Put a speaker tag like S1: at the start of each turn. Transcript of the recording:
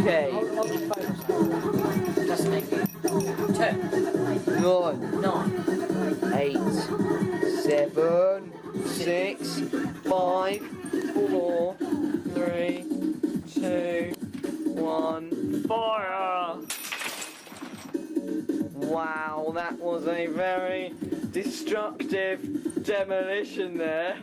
S1: Okay.
S2: Hold your phone. Just make it. 2.
S1: 9. 8. 7. 6. 5. 4. 3. 2. 1. Fire! Wow, that was a very destructive demolition there.